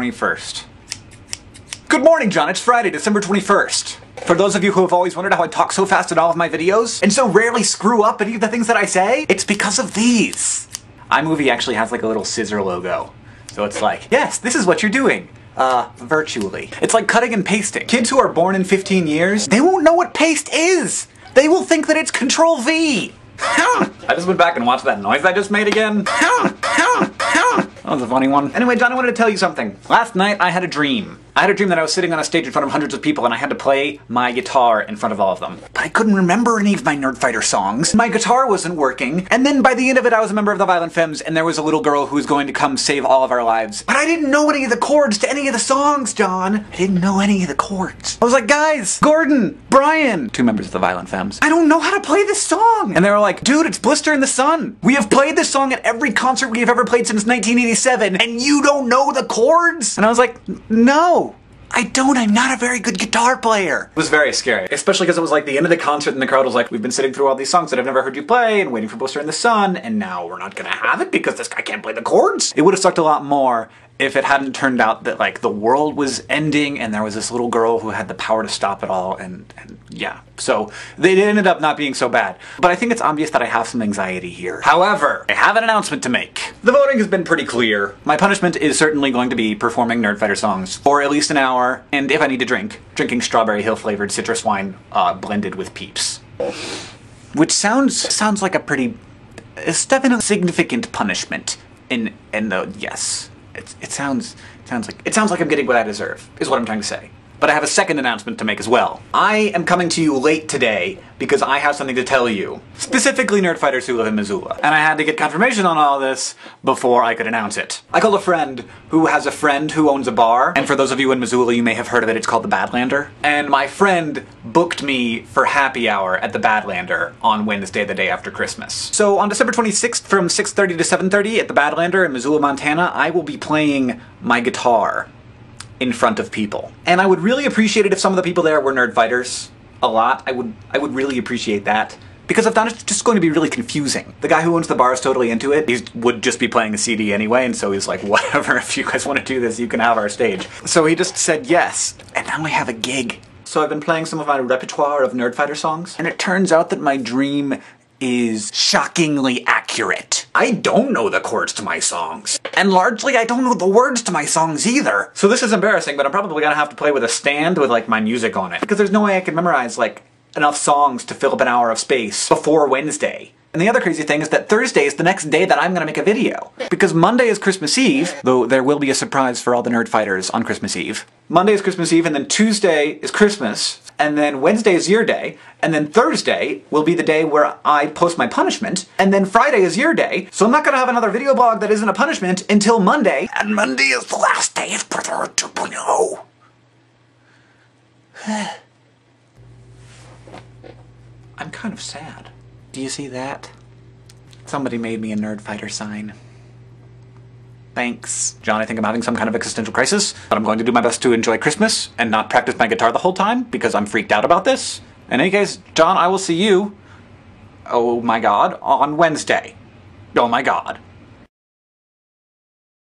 21st. Good morning, John. It's Friday, December 21st. For those of you who have always wondered how I talk so fast in all of my videos, and so rarely screw up any of the things that I say, it's because of these. iMovie actually has like a little scissor logo. So it's like, yes, this is what you're doing. Virtually. It's like cutting and pasting. Kids who are born in 15 years, they won't know what paste is! They will think that it's Control-V! I just went back and watched that noise I just made again. That was a funny one. Anyway, John, I wanted to tell you something. Last night, I had a dream. I had a dream that I was sitting on a stage in front of hundreds of people and I had to play my guitar in front of all of them. But I couldn't remember any of my Nerdfighter songs. My guitar wasn't working. And then by the end of it, I was a member of the Violent Femmes and there was a little girl who was going to come save all of our lives. But I didn't know any of the chords to any of the songs, John. I didn't know any of the chords. I was like, guys, Gordon, Brian, two members of the Violent Femmes, I don't know how to play this song. And they were like, dude, it's Blister in the Sun. We have played this song at every concert we have ever played since 1987 and you don't know the chords? And I was like, no. I don't, I'm not a very good guitar player. It was very scary, especially because it was like the end of the concert and the crowd was like, we've been sitting through all these songs that I've never heard you play and waiting for Blister in the Sun, and now we're not gonna have it because this guy can't play the chords. It would have sucked a lot more if it hadn't turned out that like the world was ending and there was this little girl who had the power to stop it all and yeah. So they ended up not being so bad. But I think it's obvious that I have some anxiety here. However, I have an announcement to make. The voting has been pretty clear. My punishment is certainly going to be performing Nerdfighter songs for at least an hour, and if I need to drink, drinking Strawberry Hill flavored citrus wine blended with Peeps. Which sounds like a pretty, it's definitely a significant punishment in the, yes. It sounds like I'm getting what I deserve, is what I'm trying to say. But I have a second announcement to make as well. I am coming to you late today because I have something to tell you. Specifically Nerdfighters who live in Missoula. And I had to get confirmation on all this before I could announce it. I called a friend who has a friend who owns a bar. And for those of you in Missoula, you may have heard of it. It's called the Badlander. And my friend booked me for happy hour at the Badlander on Wednesday, the day after Christmas. So on December 26th from 6:30 to 7:30 at the Badlander in Missoula, Montana, I will be playing my guitar in front of people. And I would really appreciate it if some of the people there were Nerdfighters. A lot. I would really appreciate that. Because if not, it's just going to be really confusing. The guy who owns the bar is totally into it. He would just be playing a CD anyway, and so he's like, whatever, if you guys want to do this, you can have our stage. So he just said yes, and now I have a gig. So I've been playing some of my repertoire of Nerdfighter songs, and it turns out that my dream is shockingly accurate. I don't know the chords to my songs. And largely, I don't know the words to my songs either. So this is embarrassing, but I'm probably gonna have to play with a stand with like my music on it. Because there's no way I can memorize like enough songs to fill up an hour of space before Wednesday. And the other crazy thing is that Thursday is the next day that I'm gonna make a video. Because Monday is Christmas Eve, though there will be a surprise for all the Nerdfighters on Christmas Eve. Monday is Christmas Eve, and then Tuesday is Christmas, and then Wednesday is your day, and then Thursday will be the day where I post my punishment, and then Friday is your day, so I'm not gonna have another video blog that isn't a punishment until Monday, and Monday is the last day of Brotherhood 2.0. I'm kind of sad. Do you see that? Somebody made me a Nerdfighter sign. Thanks. John, I think I'm having some kind of existential crisis, but I'm going to do my best to enjoy Christmas and not practice my guitar the whole time because I'm freaked out about this. In any case, John, I will see you, oh my god, on Wednesday. Oh my god.